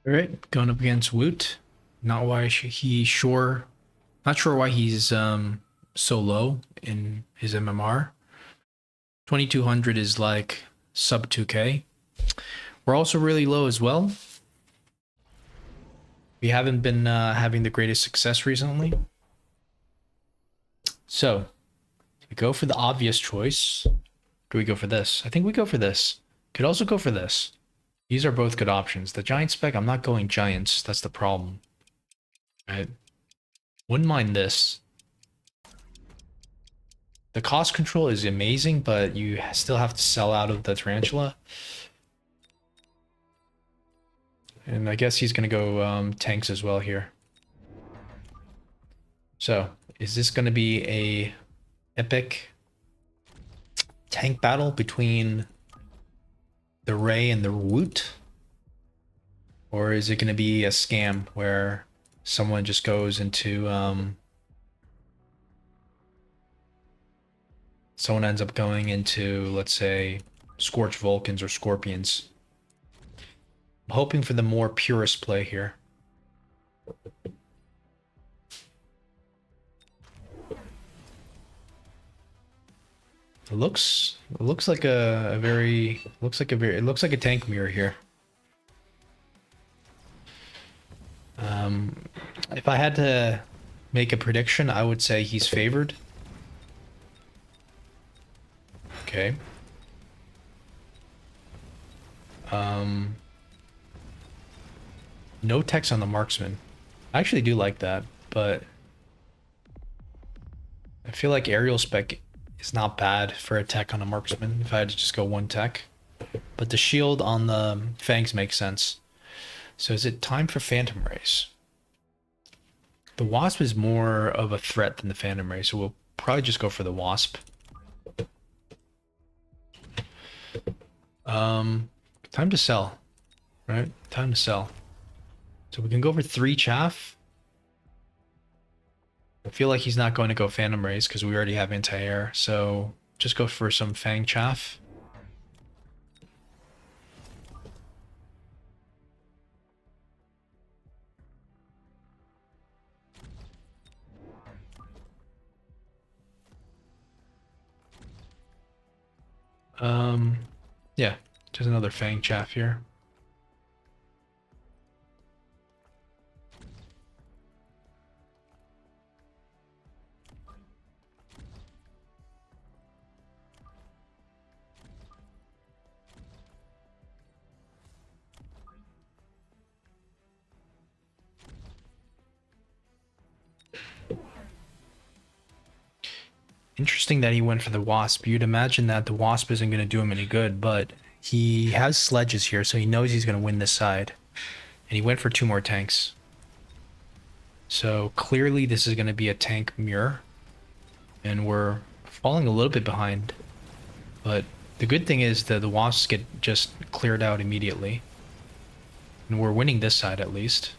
All right, going up against Woot. Not why he sure, not sure why he's so low in his MMR. 2200 is like sub 2K. We're also really low as well. We haven't been having the greatest success recently. So, do we go for the obvious choice? Do we go for this? I think we go for this. Could also go for this. These are both good options. The giant spec, I'm not going giants. That's the problem. Right? Wouldn't mind this. The cost control is amazing, but you still have to sell out of the tarantula. And I guess he's going to go tanks as well here. So, is this going to be a epic tank battle between the Ray and the Woot? Or is it going to be a scam where someone just goes into someone ends up going into, let's say, Scorch Vulcans or Scorpions? I'm hoping for the more purist play here. It looks like a very it looks like a tank mirror here. If I had to make a prediction, I would say he's favored. Okay. No text on the marksman. I actually do like that, but I feel like aerial spec is not bad for a tech on a marksman if I had to just go one tech. But the shield on the fangs makes sense. So is it time for Phantom Rays? The Wasp is more of a threat than the Phantom Ray, so we'll probably just go for the Wasp. Time to sell, right? Time to sell. So we can go for 3 chaff. I feel like he's not going to go Phantom Rays because we already have anti-air, so just go for some Fang chaff. Yeah, just another Fang chaff here. Interesting that he went for the Wasp. You'd imagine that the Wasp isn't going to do him any good, but he has sledges here, so he knows he's going to win this side. And he went for 2 more tanks. So clearly this is going to be a tank mirror. And we're falling a little bit behind. But the good thing is that the Wasps get just cleared out immediately. And we're winning this side at least.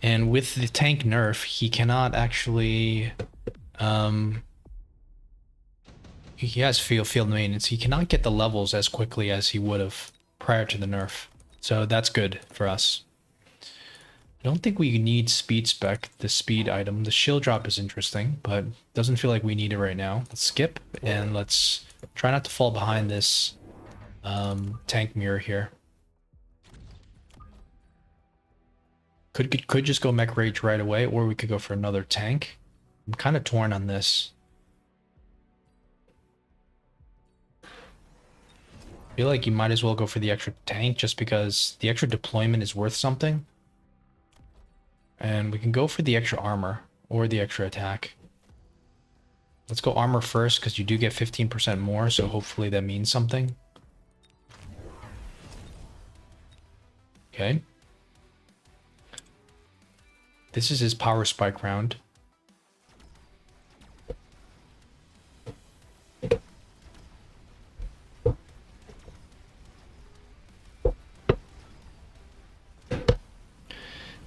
And with the tank nerf, he cannot actually he has field maintenance. He cannot get the levels as quickly as he would have prior to the nerf. So that's good for us. I don't think we need speed spec, the speed item. The shield drop is interesting, but doesn't feel like we need it right now. Let's skip and let's try not to fall behind this tank mirror here. Could just go mech rage right away, or we could go for another tank. I'm kind of torn on this. I feel like you might as well go for the extra tank just because the extra deployment is worth something. And we can go for the extra armor or the extra attack. Let's go armor first because you do get 15% more, so hopefully that means something. Okay. This is his power spike round.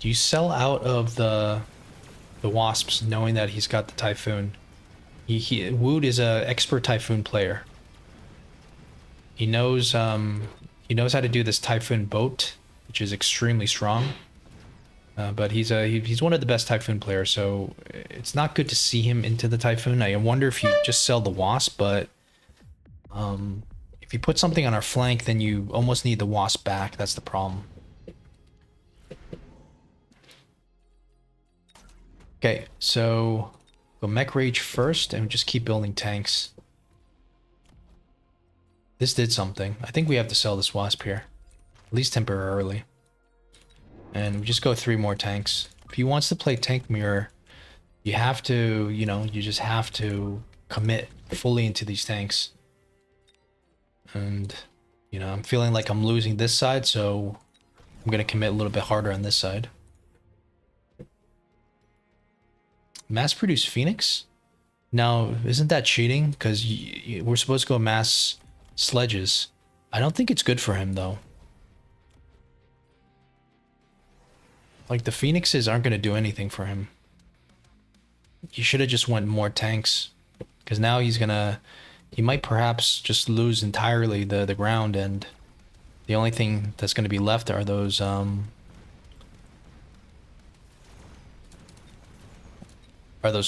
You sell out of the wasps knowing that he's got the typhoon. Woot is a expert typhoon player. He knows how to do this typhoon boat, which is extremely strong. But he's one of the best typhoon players, so it's not good to see him into the typhoon. I wonder if you just sell the wasp, but if you put something on our flank, then you almost need the wasp back. That's the problem. Okay, so go mech rage first and just keep building tanks. This did something. I think we have to sell this wasp here, at least temporarily. And we just go 3 more tanks. If he wants to play tank mirror, you have to, you just have to commit fully into these tanks. And, I'm feeling like I'm losing this side, so I'm going to commit a little bit harder on this side. Mass produce Phoenix? Now, isn't that cheating? Because we're supposed to go mass sledges. I don't think it's good for him, though. Like, the Phoenixes aren't going to do anything for him. He should have just went more tanks. Because now he might perhaps just lose entirely the ground, and the only thing that's going to be left are those,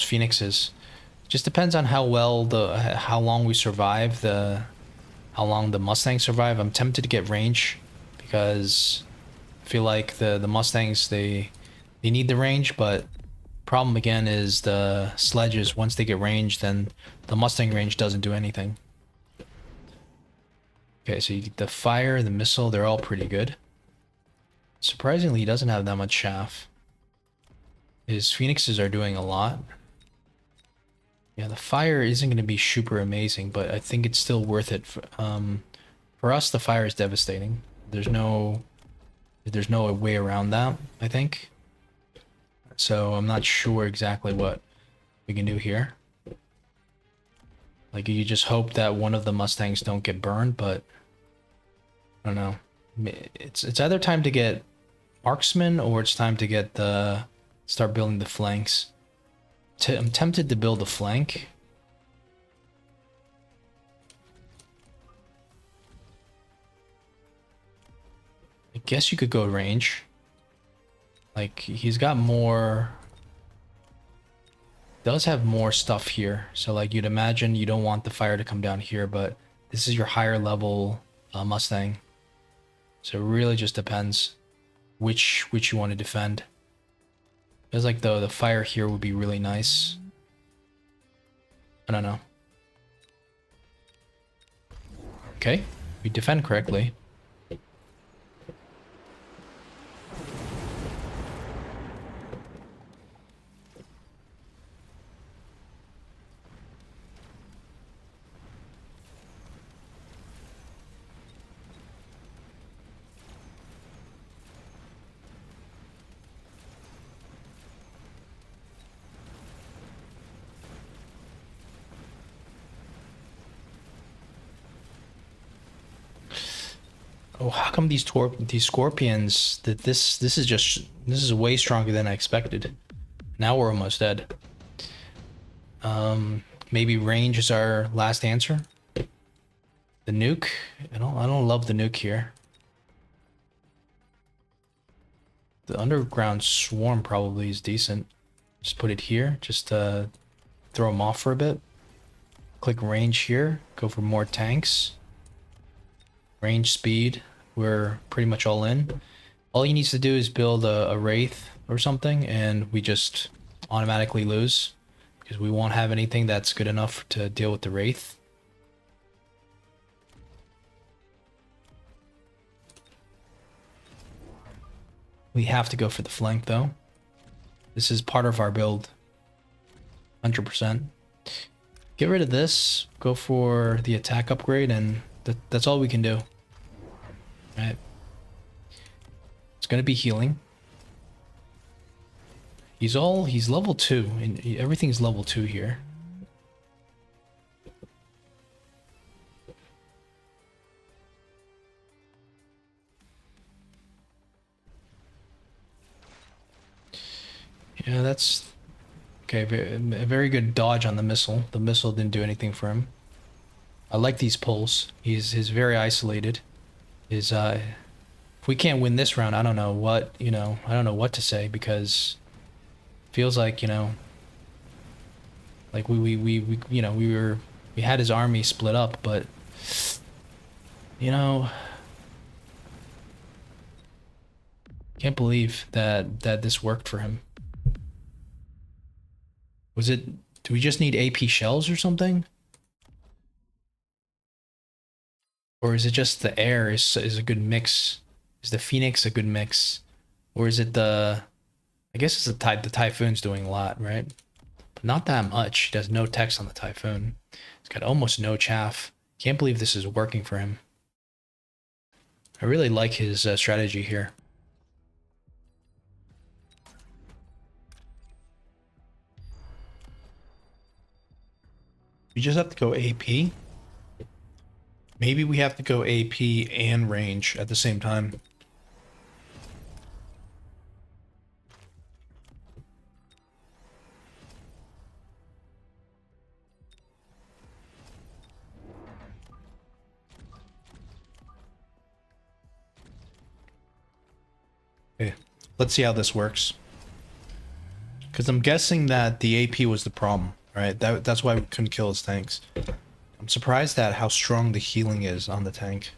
Phoenixes. Just depends on how long we survive, how long the Mustangs survive. I'm tempted to get range, because I feel like the Mustangs, they need the range, but problem again is the sledges. Once they get range, then the Mustang range doesn't do anything. Okay, so the fire, the missile, they're all pretty good. Surprisingly, he doesn't have that much chaff. His Phoenixes are doing a lot. Yeah, the fire isn't going to be super amazing, but I think it's still worth it. For us, the fire is devastating. There's no way around that, I think. So I'm not sure exactly what we can do here. Like, you just hope that one of the Mustangs don't get burned, but I don't know. It's either time to get marksman or it's time to get start building the flanks. I'm tempted to build a flank. I guess you could go range. Like, he's got more... does have more stuff here. So, like, you'd imagine you don't want the fire to come down here, but this is your higher level Mustang. So it really just depends which you want to defend. Feels like the fire here would be really nice. I don't know. Okay, we defend correctly. Oh, how come these scorpions, this is way stronger than I expected. Now we're almost dead. Maybe range is our last answer. The nuke? I don't love the nuke here. The underground swarm probably is decent. Just put it here, just to throw them off for a bit. Click range here, go for more tanks. Range, speed, we're pretty much all in. All he needs to do is build a wraith or something, and we just automatically lose because we won't have anything that's good enough to deal with the wraith. We have to go for the flank though. This is part of our build. 100%. Get rid of this, go for the attack upgrade, and that's all we can do. Right. It's gonna be healing. He's level 2, and everything's level 2 here. Yeah, that's okay. A very good dodge on the missile. The missile didn't do anything for him. I like these pulls. He's very isolated. Is if we can't win this round, I don't know what, I don't know what to say, because it feels like, like we had his army split up, but you know, can't believe that this worked for him. Was it, do we just need AP shells or something? Or is it just the air is a good mix? Is the Phoenix a good mix? Or is it I guess it's the Typhoon's doing a lot, right? But not that much. There's no text on the Typhoon. It's got almost no chaff. Can't believe this is working for him. I really like his strategy here. We just have to go AP. Maybe we have to go AP and range at the same time. Okay, let's see how this works. Because I'm guessing that the AP was the problem, right? That's why we couldn't kill his tanks. I'm surprised at how strong the healing is on the tank.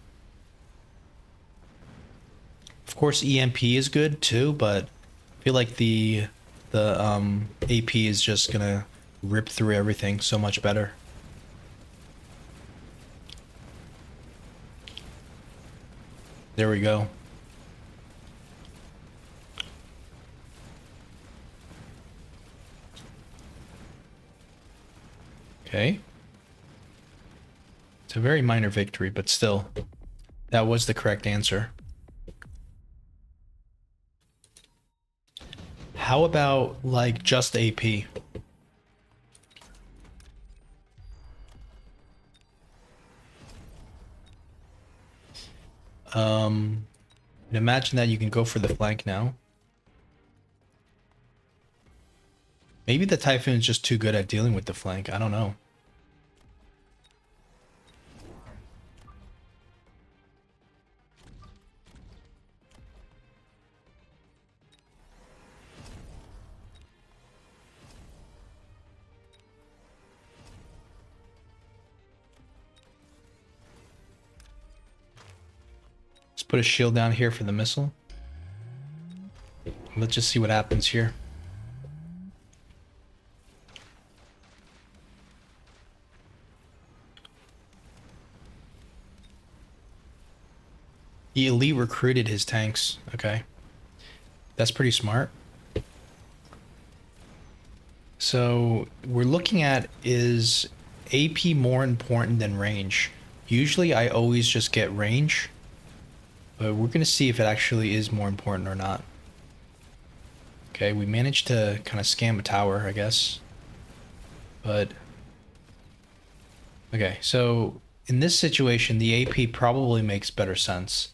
Of course, EMP is good too, but I feel like the AP is just gonna rip through everything so much better. There we go. Okay. It's a very minor victory, but still, that was the correct answer. How about, like, just AP? Imagine that you can go for the flank now. Maybe the Typhoon's just too good at dealing with the flank. I don't know. Let's put a shield down here for the missile. Let's just see what happens here. He elite recruited his tanks. Okay. That's pretty smart. So we're looking at, is AP more important than range? Usually I always just get range, but we're going to see if it actually is more important or not. Okay, we managed to kind of scam a tower, I guess. But okay, so in this situation, the AP probably makes better sense.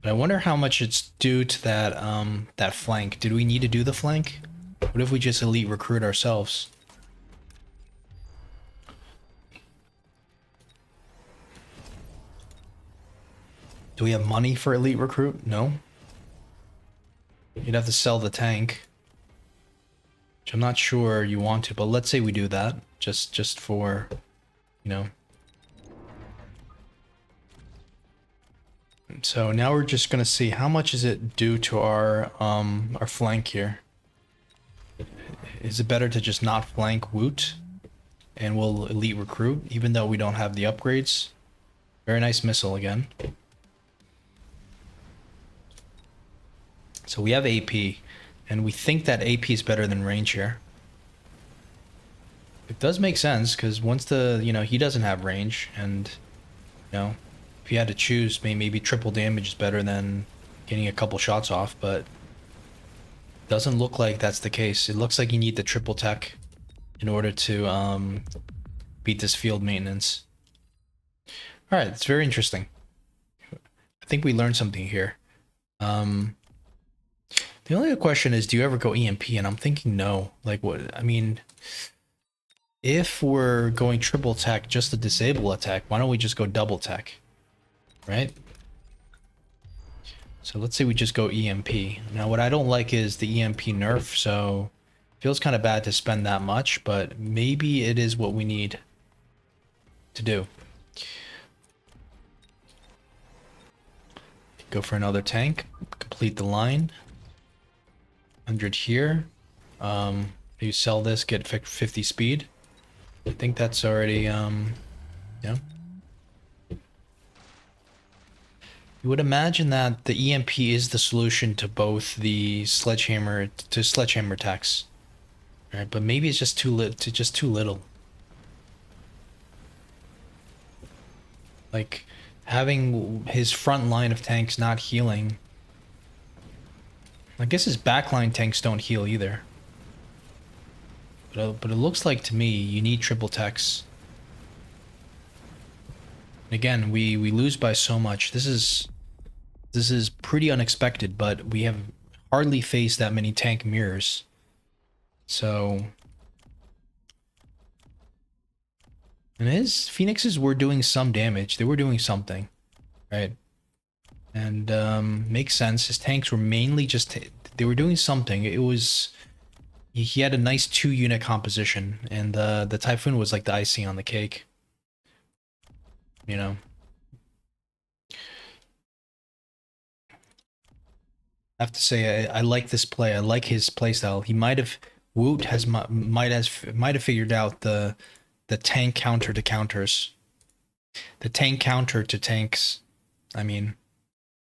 But I wonder how much it's due to that flank. Did we need to do the flank? What if we just elite recruit ourselves? Do we have money for elite recruit? No. You'd have to sell the tank, which I'm not sure you want to, but let's say we do that just for, you know. So now we're just gonna see how much is it due to our flank here. Is it better to just not flank Woot and we'll elite recruit even though we don't have the upgrades? Very nice missile again. So we have AP, and we think that AP is better than range here. It does make sense, because once he doesn't have range, and, if you had to choose, maybe triple damage is better than getting a couple shots off, but doesn't look like that's the case. It looks like you need the triple tech in order to beat this field maintenance. All right, it's very interesting. I think we learned something here. The only question is, do you ever go EMP? And I'm thinking no. Like what? I mean, if we're going triple tech just to disable attack, why don't we just go double tech? Right? So let's say we just go EMP. Now what I don't like is the EMP nerf, so feels kind of bad to spend that much, but maybe it is what we need to do. Go for another tank, complete the line. 100 here. You sell this, get 50 speed. I think that's already, yeah. You would imagine that the EMP is the solution to both the sledgehammer attacks, right? But maybe it's just too little. Like having his front line of tanks not healing. I guess his backline tanks don't heal either. But it looks like to me you need triple techs. Again, we lose by so much. This is pretty unexpected, but we have hardly faced that many tank mirrors. So, and his Phoenixes were doing some damage. They were doing something, right? And makes sense. His tanks were mainly just they were doing something. It was he had a nice 2-unit composition, and the Typhoon was like the icing on the cake. You know. I have to say I like this play. I like his playstyle. He might have Woot has might have figured out the tank counter to counters. The tank counter to tanks. I mean,